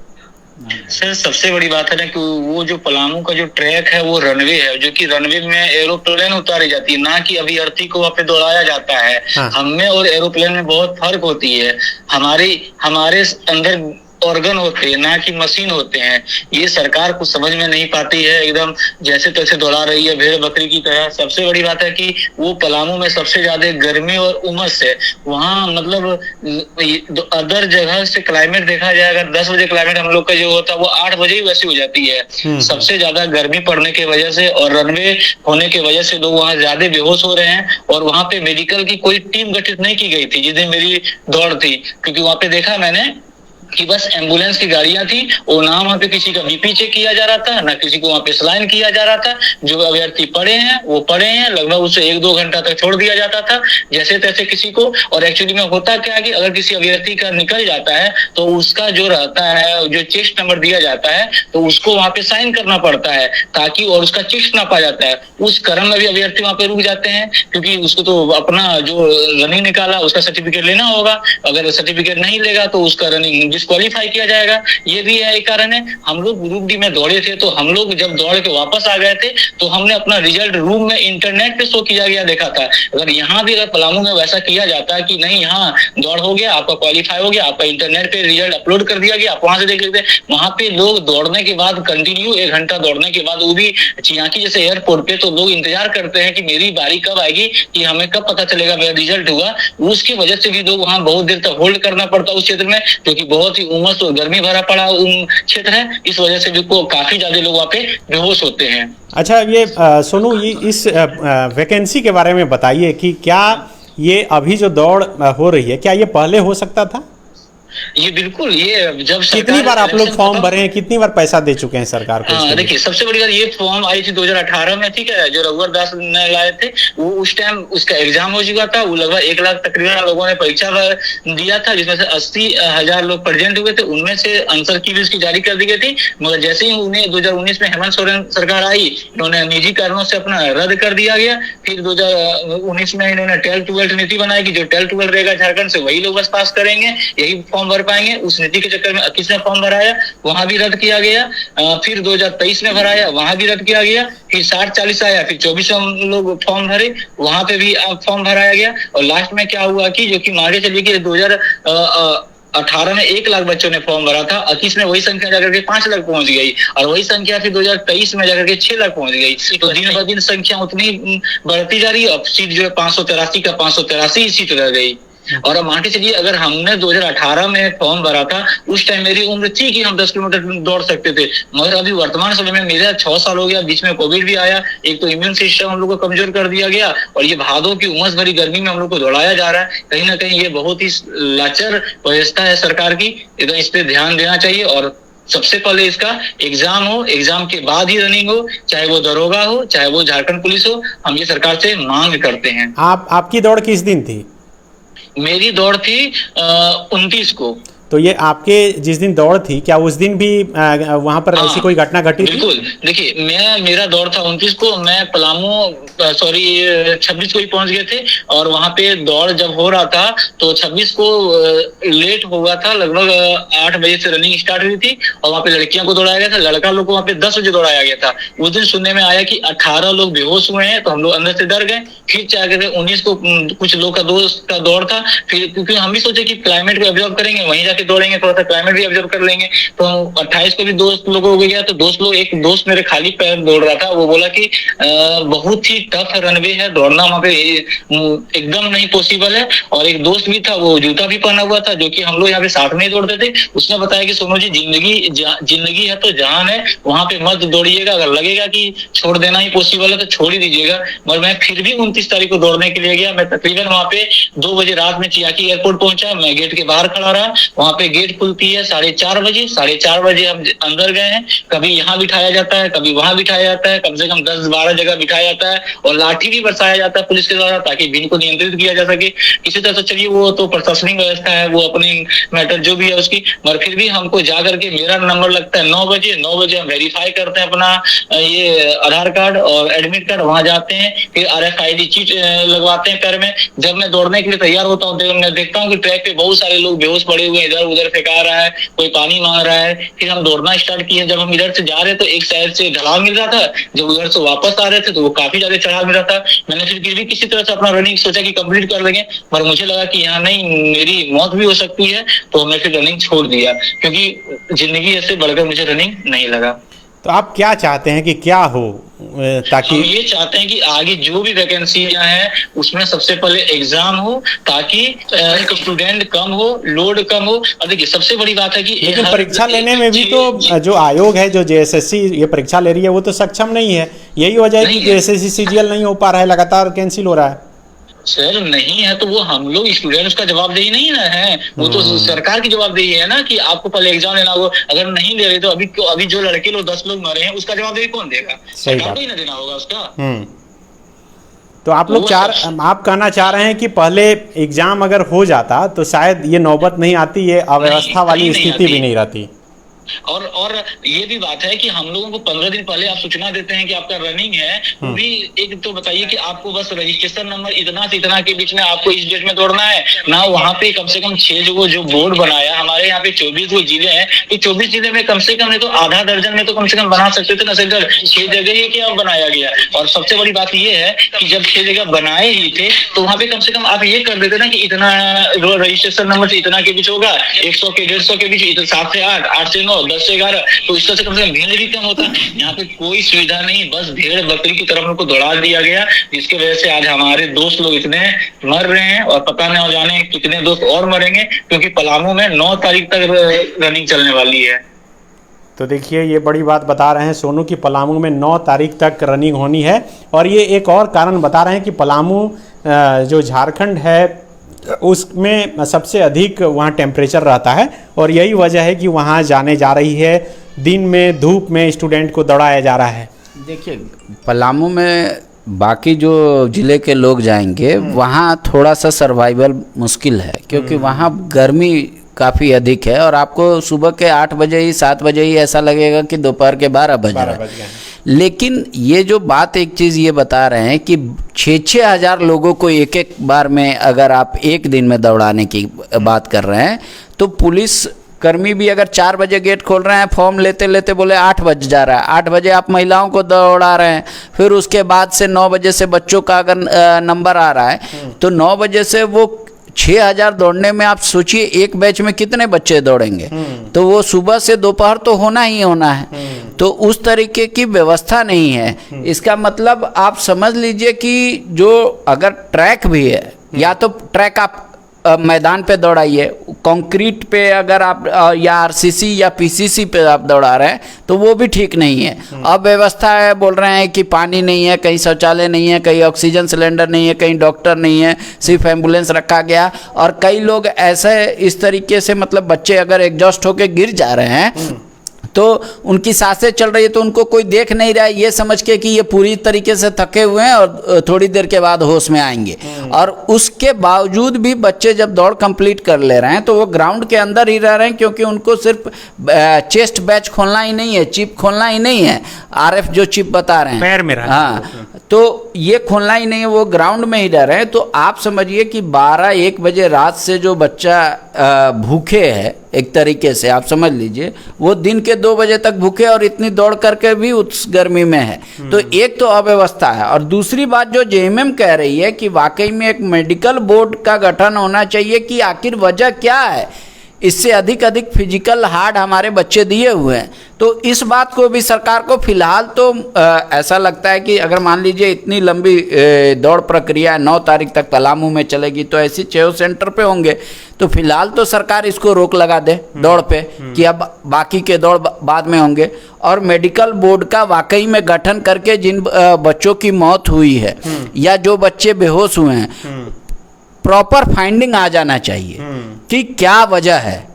सर सबसे बड़ी बात है ना कि वो जो पलामू का जो ट्रैक है वो रनवे है, जो कि रनवे में एरोप्लेन उतारी जाती है, ना कि अभ्यर्थी को वहाँ पे दौड़ाया जाता है। हाँ। हम में और एरोप्लेन में बहुत फर्क होती है। हमारे अंदर ऑर्गन होते हैं, ना कि मशीन होते हैं। ये सरकार को समझ में नहीं पाती है, एकदम जैसे तैसे दौड़ा रही है भेड़ बकरी की तरह। सबसे बड़ी बात है कि वो पलामू में सबसे ज्यादा गर्मी और उमस है। वहाँ मतलब अदर जगह से क्लाइमेट देखा जाए, अगर 10 बजे क्लाइमेट हम लोग का जो होता है वो 8 बजे ही वैसी हो जाती है। सबसे ज्यादा गर्मी पड़ने की वजह से और रनवे होने की वजह से लोग वहाँ ज्यादा बेहोश हो रहे हैं। और वहाँ पे मेडिकल की कोई टीम गठित नहीं की गई थी जिस दिन मेरी दौड़ थी, क्योंकि वहाँ पे देखा मैंने कि बस एम्बुलेंस की गाड़ियां थी और ना वहाँ पे किसी का बीपी चेक किया जा रहा था, ना किसी को वहाँ पे सलाइन किया जा रहा था। जो अभ्यर्थी पड़े हैं वो पड़े हैं, लगभग उसे 1-2 घंटा तक छोड़ दिया जाता था जैसे तैसे किसी को। और एक्चुअली में होता क्या है कि अगर किसी अभ्यर्थी का निकल जाता है तो उसका जो रहता है, जो चेस्ट नंबर दिया जाता है, तो उसको वहाँ पे साइन करना पड़ता है ताकि, और उसका चेस्ट नापा जाता है। उस क्रम में भी अभ्यर्थी वहाँ पे रुक जाते हैं, क्योंकि उसको तो अपना जो रनिंग निकाला उसका सर्टिफिकेट लेना होगा। अगर सर्टिफिकेट नहीं लेगा तो उसका रनिंग डिस्क्वालीफाई किया जाएगा। ये भी है एक कारण है। हम लोग ग्रुप डी में दौड़े थे, तो हम लोग जब दौड़ के वापस आ गए थे तो हमने अपना रिजल्ट रूम में इंटरनेट पे शो किया गया देखा था। अगर यहाँ भी अगर पलामू में वैसा किया जाता है कि नहीं यहाँ दौड़ हो गया, आपका क्वालिफाई हो गया, आपका इंटरनेट पे रिजल्ट अपलोड कर दिया गया, आप वहां से देख लेते। वहां पे लोग दौड़ने के बाद कंटिन्यू 1 घंटा दौड़ने के बाद, वो भी चियाकी जैसे एयरपोर्ट पे, तो लोग इंतजार करते हैं कि मेरी बारी कब आएगी, कि हमें कब पता चलेगा मेरा रिजल्ट हुआ। उसकी वजह से भी लोग वहां बहुत देर तक होल्ड करना पड़ता उस क्षेत्र में, क्योंकि बहुत ही उमस और गर्मी भरा पड़ा क्षेत्र है। इस वजह से भी काफी ज्यादा लोग वहाँ पे बेहोश होते हैं। अच्छा, ये सोनू, ये इस वैकेंसी के बारे में बताइए कि क्या ये अभी जो दौड़ हो रही है क्या ये पहले हो सकता था? ये बिल्कुल, ये जब कितनी बार आप लोग फॉर्म भरे हैं, कितनी बार पैसा दे चुके हैं सरकार को? हाँ, देखिए सबसे बड़ी बात, ये फॉर्म आई थी 2018 में, ठीक है, जो रघुवर दास ने लाए थे। वो उस टाइम उसका एग्जाम हो चुका था। वो लगभग 1 लाख तकरीबन लोगों ने परीक्षा दिया था, जिसमें से 80,000 लोग प्रेजेंट हुए थे। उनमें से आंसर की भी उसकी जारी कर दी गई थी, मगर जैसे ही उन्हें 2019 में हेमंत सोरेन सरकार आई, इन्होंने निजी कारणों से अपना रद्द कर दिया गया। फिर 2019 में इन्होंने 12-12 नीति बनाई कि जो 12-12 रहेगा झारखंड से वही लोग बस पास करेंगे। यही फॉर्म फॉर्म भर पाएंगे। उस नीति के चक्कर में 21 में फॉर्म भराया, वहां भी रद्द किया गया। फिर 2023 में भराया, वहां भी रद्द किया गया। फिर 60-40 आया, फिर 24 में हम लोग फॉर्म भरे, वहां पे भी फॉर्म भराया गया। और लास्ट में क्या हुआ कि जो कि मांगे चली कि 2018 में 1 लाख बच्चों ने फॉर्म भरा था, 21 में वही संख्या जाकर के 5 लाख पहुंच गई, और वही संख्या फिर 2023 में जाकर के 6 लाख पहुंच गई। तो दिन ब दिन संख्या उतनी बढ़ती जा रही है। अब सीट जो है 583 का 583 सीट रह गई। और अब मान के चलिए, अगर हमने 2018 में फॉर्म भरा था, उस टाइम मेरी उम्र थी कि हम 10 किलोमीटर दौड़ सकते थे, मगर अभी वर्तमान समय में मेरा 6 साल हो गया, बीच में कोविड भी आया, एक तो इम्यून सिस्टम हम लोग को कमजोर कर दिया गया, और ये भादों की उमस भरी गर्मी में हम लोग को दौड़ाया जा रहा है। कहीं ना कहीं ये बहुत ही लाचार व्यवस्था है सरकार की, एकदम इस पे ध्यान देना चाहिए। और सबसे पहले इसका एग्जाम हो, एग्जाम के बाद ही रनिंग हो, चाहे वो दरोगा हो, चाहे वो झारखंड पुलिस हो। हम ये सरकार से मांग करते हैं। आपकी दौड़ किस दिन थी? मेरी दौड़ थी 29 को। तो ये आपके जिस दिन दौड़ थी, क्या उस दिन भी वहां पर ऐसी कोई घटना घटी थी? बिल्कुल, देखिए मेरा दौड़ था 29 को, मैं पलामू 26 को ही पहुंच गए थे। और वहां पे दौड़ जब हो रहा था तो 26 को लेट हुआ था, लगभग 8 बजे से रनिंग स्टार्ट हुई थी, और वहां पे लड़कियों को दौड़ाया गया था, लड़का लोग को वहां पे 10 बजे दौड़ाया गया था। उस दिन सुनने में आया कि 18 लोग बेहोश हुए हैं, तो हम लोग अंदर से डर गए। फिर चाहे 19 को कुछ लोग का दोस्त का दौड़ था, फिर क्योंकि हम भी सोचे कि क्लाइमेट को ऑब्जर्व करेंगे, वहीं जाके दौड़ेंगे, थोड़ा सा क्लाइमेट भी ऑब्जर्व कर लेंगे। तो 28 को भी दोस्त लोगों हो गया, तो एक दोस्त मेरे खाली पैर दौड़ रहा था, वो बोला कि बहुत ही टफ रनवे है, दौड़ना वहां पे एकदम नहीं पॉसिबल है। और एक दोस्त भी था, वो जूता भी पहना हुआ था, जो कि हम लोग यहाँ पे साथ में ही दौड़ते थे। उसने बताया कि सोनू जी, जिंदगी है तो जहान है, वहां पे मत दौड़िएगा, अगर लगेगा कि छोड़ देना ही पॉसिबल है तो छोड़ ही दीजिएगा। मगर मैं फिर भी 29 तारीख को दौड़ने के लिए गया। मैं तकरीबन वहां पे 2 बजे रात में चियाकी एयरपोर्ट पहुंचा। मैं गेट के बाहर खड़ा रहा, वहां पे गेट खुलती है 4:30 बजे। 4:30 बजे हम अंदर गए हैं। कभी यहाँ बिठाया जाता है, कभी वहां बिठाया जाता है, कम से कम 10-12 जगह बिठाया जाता है, और लाठी भी बरसाया जाता है पुलिस के द्वारा, ताकि भीड़ को नियंत्रित किया जा सके किसी तरह से। चलिए, वो तो प्रशासनिक व्यवस्था है, वो अपनी मैटर जो भी है उसकी। मगर फिर भी हमको जा करके मेरा नंबर लगता है 9 बजे। 9 बजे हम वेरीफाई करते हैं अपना ये आधार कार्ड और एडमिट कार्ड, वहां जाते हैं, फिर RFID चीट लगवाते हैं पैर में। जब मैं दौड़ने के लिए तैयार होता हूँ, मैं देखता हूँ कि ट्रैक पे बहुत सारे लोग बेहोश पड़े हुए हैं, इधर उधर फेंका रहा है, कोई पानी मांग रहा है। फिर हम दौड़ना स्टार्ट किए। जब हम इधर से जा रहे तो एक साइड से ढलान मिल रहा था, जब उधर से वापस आ रहे थे तो वो काफी ज्यादा चढ़ाव मिल रहा था। मैंने फिर भी किसी तरह से अपना रनिंग सोचा कि कंप्लीट कर लेंगे, पर मुझे लगा कि यहाँ नहीं, मेरी मौत भी हो सकती है, तो मैं फिर रनिंग छोड़ दिया, क्योंकि जिंदगी ऐसे बढ़कर मुझे रनिंग नहीं लगा। तो आप क्या चाहते हैं कि क्या हो, ताकि हम ये चाहते हैं कि आगे जो भी वैकेंसियां हैं उसमें सबसे पहले एग्जाम हो, ताकि स्टूडेंट कम हो, लोड कम हो। अब देखिए, सबसे बड़ी बात है कि लेकिन परीक्षा लेने में भी तो जो आयोग है, जो JSSC ये परीक्षा ले रही है, वो तो सक्षम नहीं है। यही वजह है कि JSSC CGL नहीं हो पा रहा है, लगातार कैंसिल हो रहा है। सर नहीं है तो वो हम लोग स्टूडेंट्स का जवाबदेही नहीं ना है, वो तो सरकार की जवाबदेही है ना, कि आपको पहले एग्जाम लेना होगा। अगर नहीं दे रहे तो अभी जो लड़के लोग 10 लोग मरे हैं, उसका जवाबदेही कौन देगा? सरकार को ही ना देना होगा उसका। तो आप कहना चाह रहे हैं कि पहले एग्जाम अगर हो जाता तो शायद ये नौबत नहीं आती, ये अव्यवस्था वाली स्थिति भी नहीं रहती। और ये भी बात है कि हम लोगों को 15 दिन पहले आप सूचना देते हैं कि आपका रनिंग है, तो भी एक तो बताइए कि आपको बस रजिस्ट्रेशन नंबर इतना से इतना के बीच में आपको इस डेट में दौड़ना है ना। वहाँ पे कम से कम 6 जो बोर्ड बनाया, हमारे यहाँ पे 24 जिले हैं, तो 24 जिले में कम से कम नहीं तो आधा दर्जन में तो कम से कम बना सकते थे ना सेंटर। 6 जगह ही क्या बनाया गया। और सबसे बड़ी बात ये है कि जब 6 जगह बनाए ही थे, तो वहाँ पे कम से कम आप ये कर देते ना कि इतना रजिस्ट्रेशन नंबर से इतना के बीच होगा, 100 के 150 के बीच, 7 से 8, 8 से 9, 10 से 11, तो इस तरह से कम से कम भीड़ भी कम होता। यहाँ पे कोई सुविधा नहीं, बस भेड़ बकरी की तरफ उनको दौड़ा दिया गया, जिसकी वजह से आज हमारे दोस्त लोग इतने मर रहे हैं, और पता नहीं जाने कितने दोस्त और मरेंगे, क्योंकि पलामू में 9 तारीख तक रनिंग चलने वाली है। तो देखिए, ये बड़ी बात बता रहे हैं सोनू की पलामू में 9 तारीख तक रनिंग होनी है। और ये एक और कारण बता रहे हैं कि पलामू जो झारखंड है उसमें सबसे अधिक वहाँ टेम्परेचर रहता है, और यही वजह है कि वहाँ जाने जा रही है, दिन में धूप में स्टूडेंट को दौड़ाया जा रहा है। देखिए, पलामू में बाकी जो ज़िले के लोग जाएंगे वहाँ थोड़ा सा सर्वाइवल मुश्किल है, क्योंकि वहाँ गर्मी काफ़ी अधिक है, और आपको सुबह के 8 बजे ही 7 बजे ही ऐसा लगेगा कि दोपहर के 12 बज रहा है। लेकिन ये जो बात एक चीज़ ये बता रहे हैं कि 6-6 हज़ार लोगों को एक बार में अगर आप एक दिन में दौड़ाने की बात कर रहे हैं, तो पुलिस कर्मी भी अगर 4 बजे गेट खोल रहे हैं, फॉर्म लेते लेते बोले 8 बज जा रहा है, 8 बजे आप महिलाओं को दौड़ा रहे हैं, फिर उसके बाद से 9 बजे से बच्चों का अगर नंबर आ रहा है तो 9 बजे से वो 6000 दौड़ने में आप सोचिए एक बैच में कितने बच्चे दौड़ेंगे, तो वो सुबह से दोपहर तो होना ही होना है। तो उस तरीके की व्यवस्था नहीं है। इसका मतलब आप समझ लीजिए कि जो अगर ट्रैक भी है, या तो ट्रैक आप मैदान पे दौड़ाइए, कंक्रीट पे अगर आप या आरसीसी या पीसीसी पे आप दौड़ा रहे हैं तो वो भी ठीक नहीं है। अब व्यवस्था है, बोल रहे हैं कि पानी नहीं है, कहीं शौचालय नहीं है, कहीं ऑक्सीजन सिलेंडर नहीं है, कहीं डॉक्टर नहीं है, सिर्फ एम्बुलेंस रखा गया। और कई लोग ऐसे इस तरीके से मतलब बच्चे अगर एग्जॉस्ट होके गिर जा रहे हैं तो उनकी सांसें चल रही है तो उनको कोई देख नहीं रहा है, ये समझ के कि ये पूरी तरीके से थके हुए हैं और थोड़ी देर के बाद होश में आएंगे। और उसके बावजूद भी बच्चे जब दौड़ कंप्लीट कर ले रहे हैं तो वो ग्राउंड के अंदर ही रह रहे हैं, क्योंकि उनको सिर्फ चेस्ट बैच खोलना ही नहीं है, चिप खोलना ही नहीं है, आरएफ जो चिप बता रहे हैं पैर में रहा, हाँ, तो ये खोलना ही नहीं है, वो ग्राउंड में ही रह रहे हैं। तो आप समझिए कि 12-1 बजे रात से जो बच्चा भूखे है, एक तरीके से आप समझ लीजिए वो दिन के 2 बजे तक भूखे और इतनी दौड़ करके भी उस गर्मी में है। तो एक तो अव्यवस्था है, और दूसरी बात जो जेएमएम कह रही है कि वाकई में एक मेडिकल बोर्ड का गठन होना चाहिए कि आखिर वजह क्या है, इससे अधिक फिजिकल हार्ड हमारे बच्चे दिए हुए हैं। तो इस बात को भी सरकार को फिलहाल तो ऐसा लगता है कि अगर मान लीजिए इतनी लंबी दौड़ प्रक्रिया 9 तारीख तक पलामू में चलेगी तो ऐसी 6 सेंटर पे होंगे, तो फिलहाल तो सरकार इसको रोक लगा दे दौड़ पे कि अब बाकी के दौड़ बाद में होंगे। और मेडिकल बोर्ड का वाकई में गठन करके जिन बच्चों की मौत हुई है या जो बच्चे बेहोश हुए हैं, प्रॉपर फाइंडिंग आ जाना चाहिए कि क्या वजह है,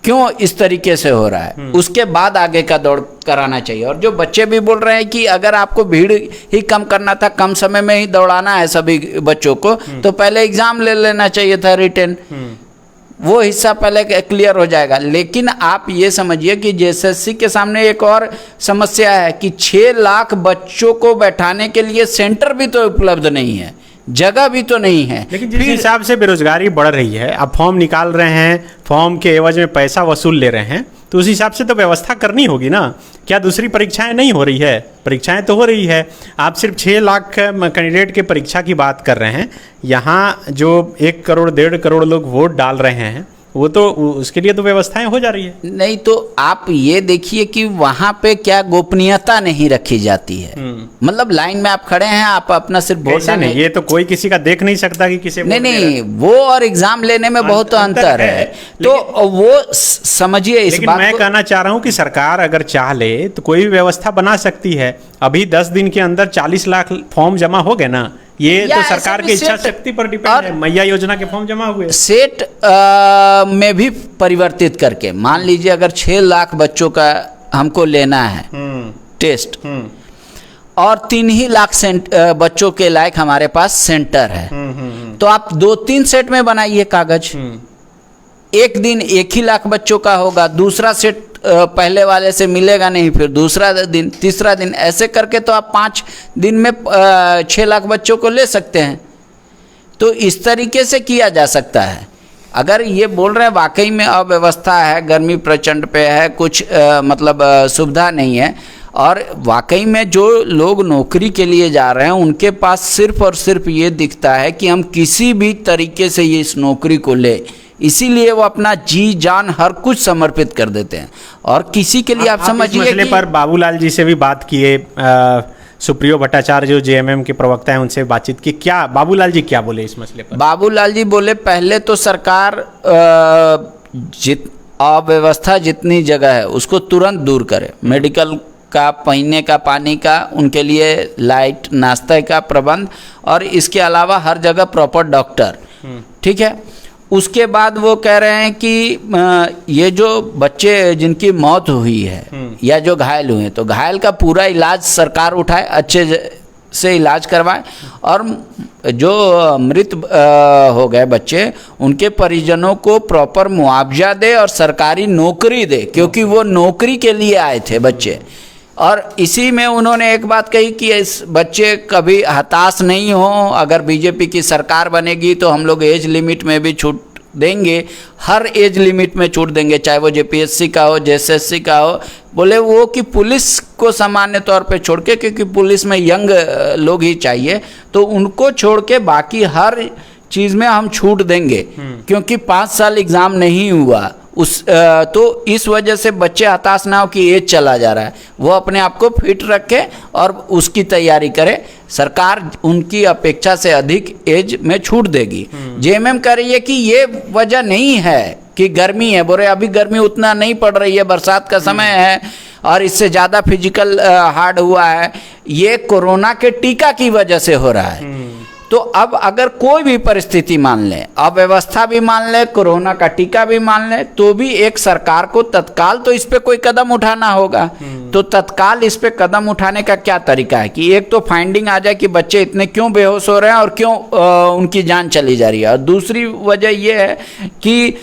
क्यों इस तरीके से हो रहा है, उसके बाद आगे का दौड़ कराना चाहिए। और जो बच्चे भी बोल रहे हैं कि अगर आपको भीड़ ही कम करना था, कम समय में ही दौड़ाना है सभी बच्चों को, तो पहले एग्जाम ले लेना चाहिए था रिटन, वो हिस्सा पहले क्लियर हो जाएगा। लेकिन आप ये समझिए कि जेएसएससी के सामने एक और समस्या है कि 6 लाख बच्चों को बैठाने के लिए सेंटर भी तो उपलब्ध नहीं है, जगह भी तो नहीं है। लेकिन जिस हिसाब से बेरोजगारी बढ़ रही है, आप फॉर्म निकाल रहे हैं, फॉर्म के एवज में पैसा वसूल ले रहे हैं, तो उस हिसाब से तो व्यवस्था करनी होगी ना। क्या दूसरी परीक्षाएं नहीं हो रही है? परीक्षाएं तो हो रही है। आप सिर्फ 6 लाख कैंडिडेट के परीक्षा की बात कर रहे हैं, यहाँ जो 1 करोड़ 1.5 करोड़ लोग वोट डाल रहे हैं, वो तो उसके लिए तो व्यवस्थाएं हो जा रही है। नहीं तो आप ये देखिए कि वहां पे क्या गोपनीयता नहीं रखी जाती है। मतलब लाइन में आप खड़े हैं, आप अपना सिर्फ वोट नहीं, ये तो कोई किसी का देख नहीं सकता कि किसे नहीं, वो और एग्जाम लेने में बहुत अंतर है। तो वो समझिए इस बात को। मैं कहना चाह रहा हूँ कि सरकार अगर चाह ले तो कोई भी व्यवस्था बना सकती है। अभी 10 दिन के अंदर 40 लाख फॉर्म जमा हो गए ना, ये तो सरकार की इच्छा शक्ति पर डिपेंड है। मैया योजना के फॉर्म जमा हुए, सेट में भी परिवर्तित करके मान लीजिए अगर 6 लाख बच्चों का हमको लेना है टेस्ट, और 3 ही लाख बच्चों के लायक हमारे पास सेंटर है, तो आप 2-3 सेट में बनाइए कागज। एक दिन 1 ही लाख बच्चों का होगा, दूसरा सेट पहले वाले से मिलेगा नहीं, फिर दूसरा दिन, तीसरा दिन, ऐसे करके तो आप 5 दिन में 6 लाख बच्चों को ले सकते हैं। तो इस तरीके से किया जा सकता है। अगर ये बोल रहे हैं वाकई में अव्यवस्था है, गर्मी प्रचंड पे है, कुछ मतलब सुविधा नहीं है, और वाकई में जो लोग नौकरी के लिए जा रहे हैं उनके पास सिर्फ और सिर्फ ये दिखता है कि हम किसी भी तरीके से ये इस नौकरी को ले, इसीलिए वो अपना जी जान हर कुछ समर्पित कर देते हैं। और किसी के लिए आप समझिए मसले पर बाबूलाल जी से भी बात किए, सुप्रियो भट्टाचार्य जो जेएमएम के प्रवक्ता हैं उनसे बातचीत की, क्या बाबूलाल जी क्या बोले इस मसले पर? बाबूलाल जी बोले पहले तो सरकार अव्यवस्था जितनी जगह है उसको तुरंत दूर करे, मेडिकल का, पीने का पानी का, उनके लिए लाइट नाश्ते का प्रबंध, और इसके अलावा हर जगह प्रॉपर डॉक्टर, ठीक है। उसके बाद वो कह रहे हैं कि ये जो बच्चे जिनकी मौत हुई है या जो घायल हुए हैं, तो घायल का पूरा इलाज सरकार उठाए, अच्छे से इलाज करवाए, और जो मृत हो गए बच्चे उनके परिजनों को प्रॉपर मुआवजा दे और सरकारी नौकरी दे, क्योंकि वो नौकरी के लिए आए थे बच्चे। और इसी में उन्होंने एक बात कही कि इस बच्चे कभी हताश नहीं हो, अगर बीजेपी की सरकार बनेगी तो हम लोग एज लिमिट में भी छूट देंगे, हर एज लिमिट में छूट देंगे, चाहे वो जेपीएससी का हो, जेएसएससी का हो। बोले वो कि पुलिस को सामान्य तौर पे छोड़ के, क्योंकि पुलिस में यंग लोग ही चाहिए, तो उनको छोड़ के बाकी हर चीज़ में हम छूट देंगे, क्योंकि 5 साल एग्ज़ाम नहीं हुआ तो इस वजह से बच्चे हताश ना हो कि एज चला जा रहा है, वो अपने आप को फिट रखे और उसकी तैयारी करे। सरकार उनकी अपेक्षा से अधिक एज में छूट देगी। जेएमएम कह रही है कि ये वजह नहीं है कि गर्मी है, बोले अभी गर्मी उतना नहीं पड़ रही है, बरसात का समय है और इससे ज़्यादा फिजिकल हार्ड हुआ है, ये कोरोना के टीका की वजह से हो रहा है। तो अब अगर कोई भी परिस्थिति मान ले, अव्यवस्था भी मान ले, कोरोना का टीका भी मान ले, तो भी एक सरकार को तत्काल तो इस पे कोई कदम उठाना होगा। तो तत्काल इस पे कदम उठाने का क्या तरीका है कि एक तो फाइंडिंग आ जाए कि बच्चे इतने क्यों बेहोश हो रहे हैं और क्यों उनकी जान चली जा रही है, और दूसरी वजह यह है कि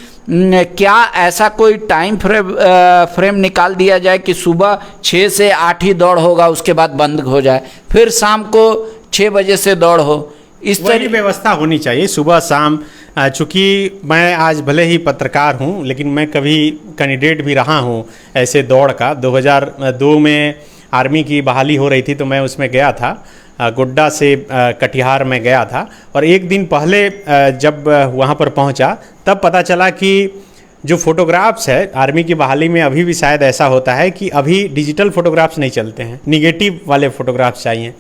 क्या ऐसा कोई टाइम फ्रेम निकाल दिया जाए कि सुबह 6 से 8 ही दौड़ होगा, उसके बाद बंद हो जाए, फिर शाम को 6 बजे से दौड़ हो, इस तरह व्यवस्था होनी चाहिए सुबह शाम। चूँकि मैं आज भले ही पत्रकार हूँ, लेकिन मैं कभी कैंडिडेट भी रहा हूँ ऐसे दौड़ का। 2002 में आर्मी की बहाली हो रही थी, तो मैं उसमें गया था, गोड्डा से कटिहार में गया था, और एक दिन पहले जब वहाँ पर पहुँचा तब पता चला कि जो फोटोग्राफ्स है आर्मी की बहाली में, अभी भी शायद ऐसा होता है कि अभी डिजिटल फोटोग्राफ्स नहीं चलते हैं, निगेटिव वाले फोटोग्राफ्स चाहिए।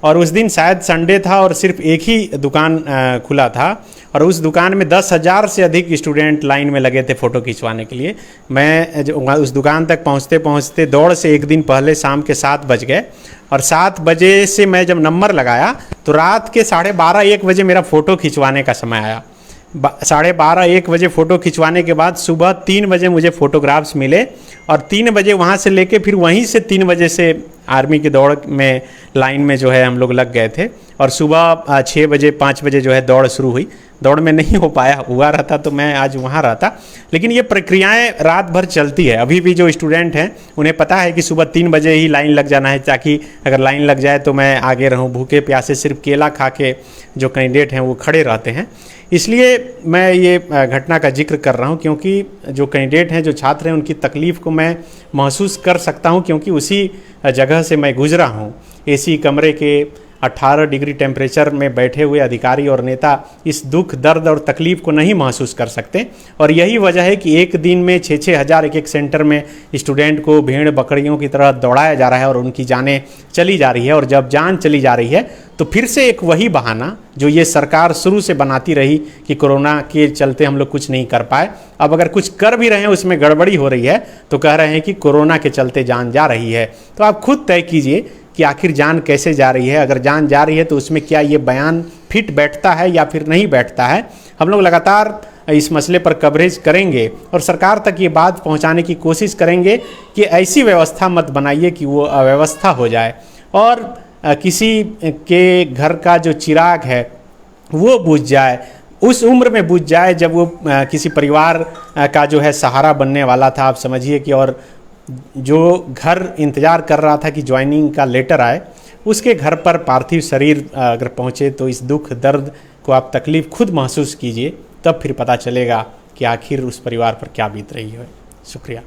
और उस दिन शायद संडे था और सिर्फ एक ही दुकान खुला था, और उस दुकान में 10,000 से अधिक स्टूडेंट लाइन में लगे थे फ़ोटो खिंचवाने के लिए। मैं उस दुकान तक पहुंचते पहुंचते दौड़ से एक दिन पहले शाम के 7 बज गए, और 7 बजे से मैं जब नंबर लगाया तो रात के 12:30-1 बजे मेरा फ़ोटो खिंचवाने का समय आया। 12:30-1 बजे फ़ोटो खिंचवाने के बाद सुबह 3 बजे मुझे फ़ोटोग्राफ्स मिले, और 3 बजे वहाँ से लेके फिर वहीं से 3 बजे से आर्मी की दौड़ में लाइन में जो है हम लोग लग गए थे, और सुबह 6 बजे 5 बजे जो है दौड़ शुरू हुई। दौड़ में नहीं हो पाया, हुआ रहता तो मैं आज वहाँ रहता, लेकिन ये प्रक्रियाएं रात भर चलती है। अभी भी जो स्टूडेंट हैं उन्हें पता है कि सुबह 3 बजे ही लाइन लग जाना है, ताकि अगर लाइन लग जाए तो मैं आगे रहूँ। भूखे प्यासे सिर्फ केला खा के जो कैंडिडेट हैं वो खड़े रहते हैं। इसलिए मैं ये घटना का जिक्र कर रहा हूँ, क्योंकि जो कैंडिडेट हैं, जो छात्र हैं, उनकी तकलीफ़ को मैं महसूस कर सकता हूँ, क्योंकि उसी जगह से मैं गुजरा हूँ। एसी कमरे के 18 डिग्री टेम्परेचर में बैठे हुए अधिकारी और नेता इस दुख, दर्द और तकलीफ़ को नहीं महसूस कर सकते, और यही वजह है कि एक दिन में 6-6 हज़ार एक सेंटर में स्टूडेंट को भेड़ बकरियों की तरह दौड़ाया जा रहा है और उनकी जानें चली जा रही है। और जब जान चली जा रही है तो फिर से एक वही बहाना जो ये सरकार शुरू से बनाती रही कि कोरोना के चलते हम लोग कुछ नहीं कर पाए, अब अगर कुछ कर भी रहे हैं उसमें गड़बड़ी हो रही है तो कह रहे हैं कि कोरोना के चलते जान जा रही है। तो आप खुद तय कीजिए कि आखिर जान कैसे जा रही है। अगर जान जा रही है तो उसमें क्या ये बयान फिट बैठता है या फिर नहीं बैठता है। हम लोग लगातार इस मसले पर कवरेज करेंगे और सरकार तक ये बात पहुंचाने की कोशिश करेंगे कि ऐसी व्यवस्था मत बनाइए कि वो अव्यवस्था हो जाए और किसी के घर का जो चिराग है वो बुझ जाए, उस उम्र में बुझ जाए जब वो किसी परिवार का जो है सहारा बनने वाला था। आप समझिए कि और जो घर इंतज़ार कर रहा था कि ज्वाइनिंग का लेटर आए, उसके घर पर पार्थिव शरीर अगर पहुँचे तो इस दुख दर्द को आप तकलीफ़ खुद महसूस कीजिए, तब फिर पता चलेगा कि आखिर उस परिवार पर क्या बीत रही है। शुक्रिया।